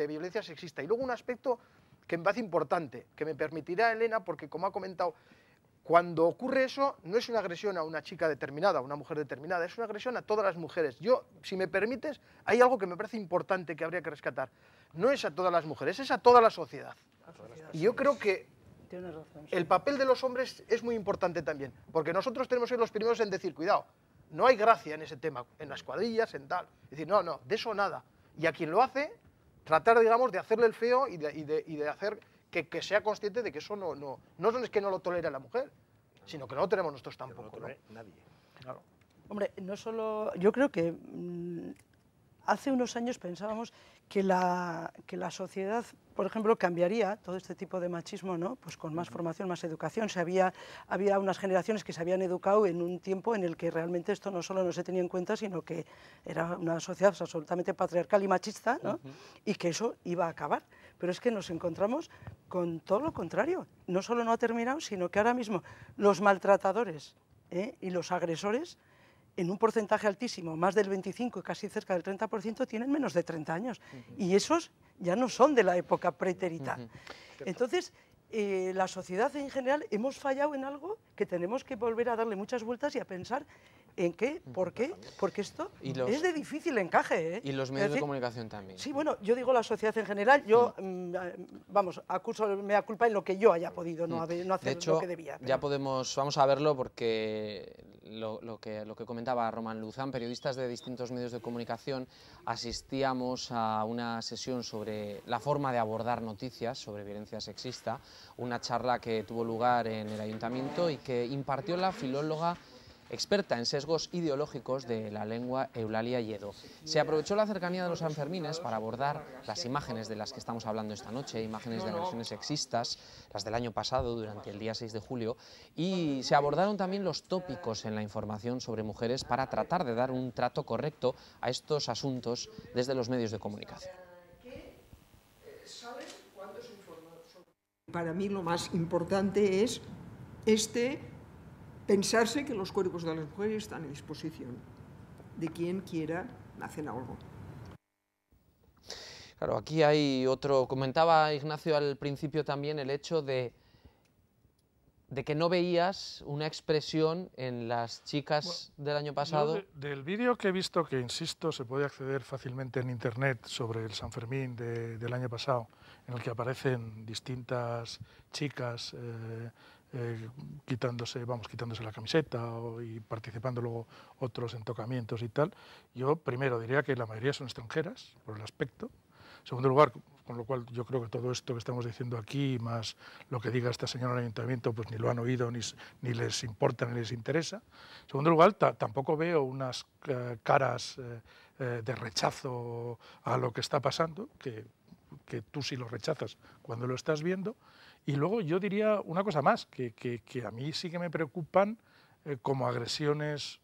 violencia sexista. Y luego un aspecto que me parece importante, que me permitirá Elena, porque como ha comentado, cuando ocurre eso no es una agresión a una chica determinada, a una mujer determinada, es una agresión a todas las mujeres. Yo, si me permites, hay algo que me parece importante que habría que rescatar. No es a todas las mujeres, es a toda la sociedad. Y yo creo que el papel de los hombres es muy importante también, porque nosotros tenemos que ser los primeros en decir, cuidado, no hay gracia en ese tema, en las cuadrillas, en tal. Es decir, no, de eso nada. Y a quien lo hace, tratar, digamos, de hacerle el feo y de hacer que sea consciente de que eso no es que no lo tolere la mujer, sino que no lo tenemos nosotros tampoco. No, nadie. Claro. Hombre, no solo, yo creo que hace unos años pensábamos que la sociedad, por ejemplo, cambiaría todo este tipo de machismo, ¿no? Pues con más formación, más educación. Había unas generaciones que se habían educado en un tiempo en el que realmente esto no solo no se tenía en cuenta, sino que era una sociedad absolutamente patriarcal y machista, ¿no? Y que eso iba a acabar. Pero es que nos encontramos con todo lo contrario. No solo no ha terminado, sino que ahora mismo los maltratadores y los agresores, en un porcentaje altísimo, más del 25 y casi cerca del 30%, tienen menos de 30 años. Y esos ya no son de la época pretérita. Entonces, la sociedad en general hemos fallado en algo que tenemos que volver a darle muchas vueltas y a pensar en qué, por qué, porque esto es de difícil encaje. Y los medios de comunicación también. Sí, bueno, yo digo la sociedad en general, yo, vamos, acuso mea culpa en lo que yo haya podido no hacer de hecho, lo que debía. Ya vamos a verlo porque lo que comentaba Román Luzán, periodistas de distintos medios de comunicación, asistíamos a una sesión sobre la forma de abordar noticias sobre violencia sexista, una charla que tuvo lugar en el ayuntamiento y que impartió la filóloga experta en sesgos ideológicos de la lengua Eulalia Lledó. Se aprovechó la cercanía de los Sanfermines para abordar las imágenes de las que estamos hablando esta noche, imágenes de agresiones sexistas, las del año pasado, durante el día 6 de julio, y se abordaron también los tópicos en la información sobre mujeres para tratar de dar un trato correcto a estos asuntos desde los medios de comunicación. Para mí lo más importante es pensarse que los cuerpos de las mujeres están a disposición de quien quiera hacer algo. Claro, aquí hay otro, comentaba Ignacio al principio también el hecho de que no veías una expresión en las chicas del año pasado. Del vídeo que he visto, que insisto, se puede acceder fácilmente en internet sobre el San Fermín del año pasado, en el que aparecen distintas chicas quitándose la camiseta y participando luego otros en tocamientos y tal. Yo primero diría que la mayoría son extranjeras, por el aspecto. En segundo lugar, con lo cual yo creo que todo esto que estamos diciendo aquí, más lo que diga esta señora en el ayuntamiento, pues ni lo han oído, ni les importa, ni les interesa. En segundo lugar, tampoco veo unas caras de rechazo a lo que está pasando, que tú sí lo rechazas cuando lo estás viendo. Y luego yo diría una cosa más, que a mí sí que me preocupan como agresiones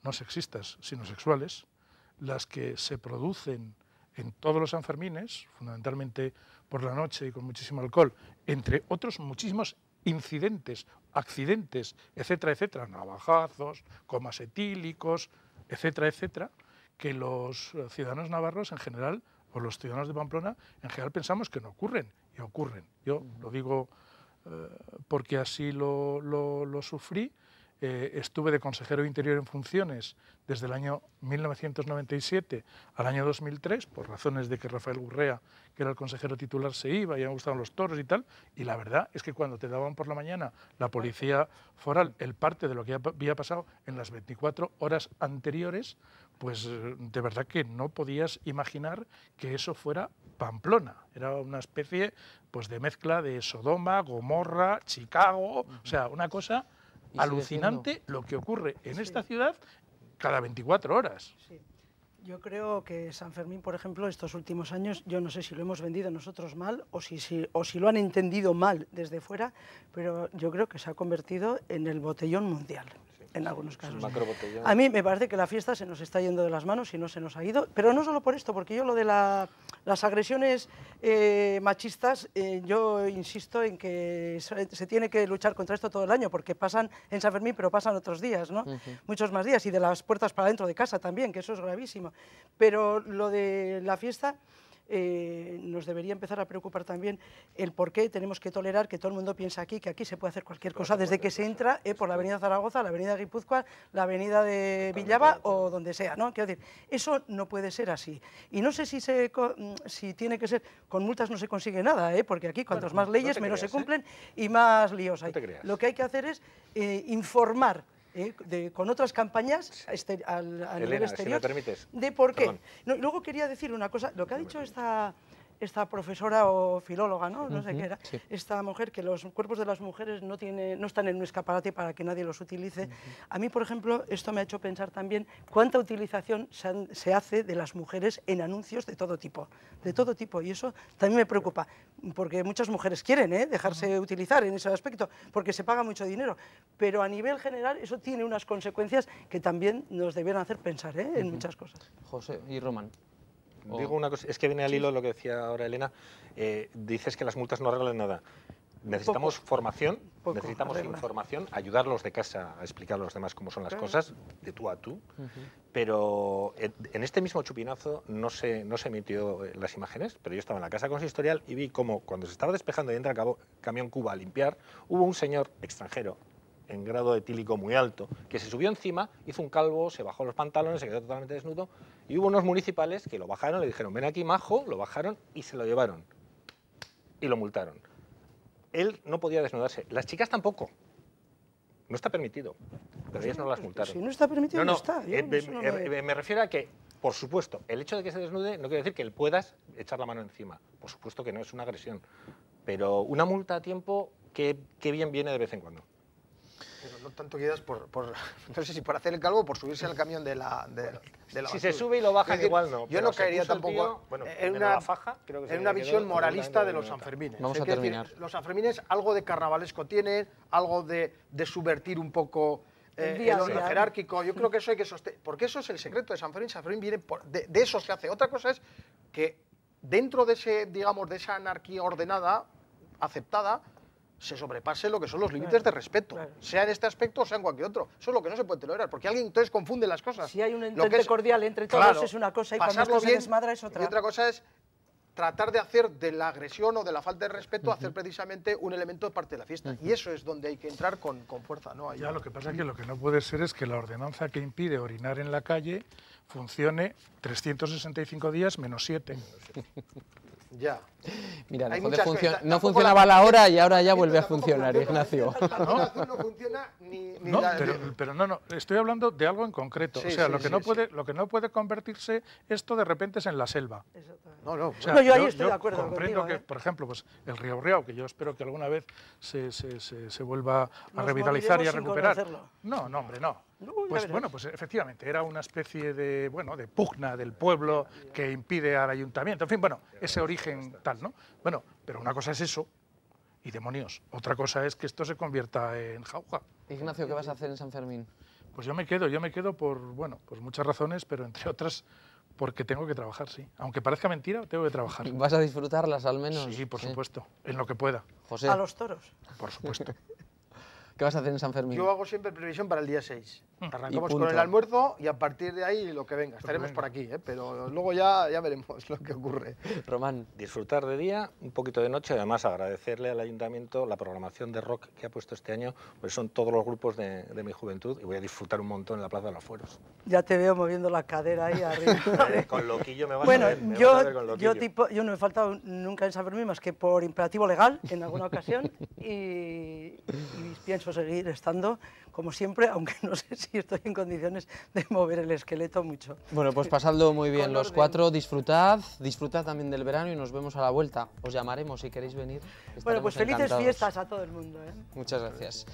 no sexistas, sino sexuales, las que se producen en todos los Sanfermines, fundamentalmente por la noche y con muchísimo alcohol, entre otros muchísimos incidentes, accidentes, etcétera, etcétera, navajazos, comas etílicos, etcétera, etcétera, que los ciudadanos navarros en general, o los ciudadanos de Pamplona, en general pensamos que no ocurren, y ocurren. Yo lo digo porque así lo sufrí. Estuve de consejero de Interior en funciones desde el año 1997 al año 2003, por razones de que Rafael Gurrea, que era el consejero titular, se iba y me gustaban los toros y tal, y la verdad es que cuando te daban por la mañana la policía foral el parte de lo que había pasado en las 24 horas anteriores, pues de verdad que no podías imaginar que eso fuera Pamplona. Era una especie pues de mezcla de Sodoma, Gomorra, Chicago, o sea, una cosa alucinante lo que ocurre en esta ciudad cada 24 horas. Sí. Yo creo que San Fermín, por ejemplo, estos últimos años, yo no sé si lo hemos vendido nosotros mal o si lo han entendido mal desde fuera, pero yo creo que se ha convertido en el botellón mundial. En algunos casos. A mí me parece que la fiesta se nos está yendo de las manos y no se nos ha ido, pero no solo por esto, porque yo lo de las agresiones machistas, yo insisto en que se tiene que luchar contra esto todo el año, porque pasan en San Fermín, pero pasan otros días, ¿no? Muchos más días, y de las puertas para dentro de casa también, que eso es gravísimo. Pero lo de la fiesta nos debería empezar a preocupar también el por qué tenemos que tolerar que todo el mundo piensa aquí, que aquí se puede hacer cualquier cosa desde que se entra por la avenida Zaragoza, la avenida Guipúzcoa, la avenida de Villava o donde sea, ¿no? Quiero decir, eso no puede ser así. Y no sé si tiene que ser, con multas no se consigue nada, porque aquí cuantos más leyes menos se cumplen y más líos hay. Lo que hay que hacer es informar con otras campañas a nivel exterior, si me permites, de por qué. No, luego quería decir una cosa, lo que ha dicho esta profesora o filóloga, no sé qué era, esta mujer, que los cuerpos de las mujeres no están en un escaparate para que nadie los utilice. A mí, por ejemplo, esto me ha hecho pensar también cuánta utilización se hace de las mujeres en anuncios de todo tipo, y eso también me preocupa, porque muchas mujeres quieren dejarse utilizar en ese aspecto, porque se paga mucho dinero, pero a nivel general eso tiene unas consecuencias que también nos debieran hacer pensar en muchas cosas. José y Román. Digo una cosa, es que viene al hilo lo que decía ahora Elena, dices que las multas no arreglan nada. Necesitamos formación, necesitamos información, ayudar a los de casa a explicar a los demás cómo son las cosas, de tú a tú, pero en este mismo chupinazo no se emitió las imágenes, pero yo estaba en la casa consistorial y vi cómo cuando se estaba despejando y entra el camión Cuba a limpiar, hubo un señor extranjero en grado etílico muy alto, que se subió encima, hizo un calvo, se bajó los pantalones, se quedó totalmente desnudo, y hubo unos municipales que lo bajaron, le dijeron, ven aquí, majo, lo bajaron y se lo llevaron. Y lo multaron. Él no podía desnudarse, las chicas tampoco. No está permitido, pero ellas no las multaron. Si no está permitido, no está. Me refiero a que, por supuesto, el hecho de que se desnude no quiere decir que él puedas echar la mano encima. Por supuesto que no, es una agresión. Pero una multa a tiempo, qué bien viene de vez en cuando. Pero no tanto quedas no sé si por hacer el calvo o por subirse al camión de la si se sube y lo bajan, decir, igual no. Yo no caería tampoco en una visión moralista de los Sanfermines. Vamos a terminar. Los Sanfermines algo de carnavalesco tienen, algo de subvertir un poco el orden jerárquico. Yo creo que eso hay que sostener, porque eso es el secreto de San Fermín. San Fermín viene de eso se hace. Otra cosa es que dentro de de esa anarquía ordenada, aceptada, se sobrepase lo que son los límites de respeto, sea en este aspecto o sea en cualquier otro. Eso es lo que no se puede tolerar, porque alguien entonces confunde las cosas. Si hay un entente cordial entre todos es una cosa y cuando esto se desmadra es otra. Y otra cosa es tratar de hacer de la agresión o de la falta de respeto, hacer precisamente un elemento de parte de la fiesta. Y eso es donde hay que entrar con fuerza. ¿No? Ya, lo que pasa es que lo que no puede ser es que la ordenanza que impide orinar en la calle funcione 365 días menos 7. Ya. Mira, no funcionaba la hora y ahora ya vuelve a funcionar, Ignacio. No funciona ni pero no, estoy hablando de algo en concreto. Sí, o sea, sí, lo que no puede convertirse esto de repente es en la selva. No. O sea, yo ahí estoy de acuerdo comprendo contigo, que, por ejemplo, pues el río Riao, que yo espero que alguna vez se vuelva a revitalizar y a recuperar. No, hombre, no. Pues bueno, pues efectivamente era una especie de pugna del pueblo que impide al ayuntamiento. En fin, ese origen tal, ¿no? Bueno, pero una cosa es eso y demonios. Otra cosa es que esto se convierta en jauja. Ignacio, ¿qué vas a hacer en San Fermín? Pues yo me quedo por muchas razones, pero entre otras porque tengo que trabajar, sí. Aunque parezca mentira, tengo que trabajar. ¿Vas a disfrutarlas al menos? Sí, por supuesto, en lo que pueda. José. ¿A los toros? Por supuesto. ¿Qué vas a hacer en San Fermín? Yo hago siempre previsión para el día 6. Arrancamos con el almuerzo y a partir de ahí lo que venga. Estaremos por aquí, pero luego ya veremos lo que ocurre. Román. Disfrutar de día, un poquito de noche, además agradecerle al Ayuntamiento la programación de rock que ha puesto este año, pues son todos los grupos de mi juventud y voy a disfrutar un montón en la Plaza de los Fueros. Ya te veo moviendo la cadera ahí arriba. Con loquillo me vas bueno, a ver. Yo no he faltado nunca en San Fermín más que por imperativo legal en alguna ocasión y pienso seguir estando como siempre, aunque no sé si estoy en condiciones de mover el esqueleto mucho. Bueno, pues pasadlo muy bien los cuatro, disfrutad también del verano y nos vemos a la vuelta. Os llamaremos si queréis venir. Bueno, pues felices fiestas a todo el mundo. Muchas gracias.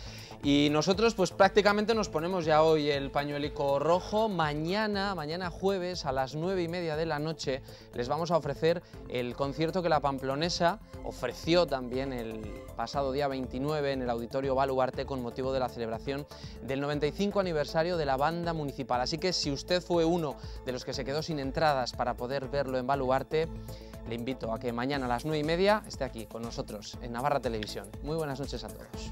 Y nosotros pues prácticamente nos ponemos ya hoy el pañuelico rojo. Mañana jueves a las 9:30 de la noche les vamos a ofrecer el concierto que la Pamplonesa ofreció también el pasado día 29 en el Auditorio Baluarte con motivo de la celebración del 95 aniversario de la banda municipal. Así que si usted fue uno de los que se quedó sin entradas para poder verlo en Baluarte, le invito a que mañana a las 9:30 esté aquí con nosotros en Navarra Televisión. Muy buenas noches a todos.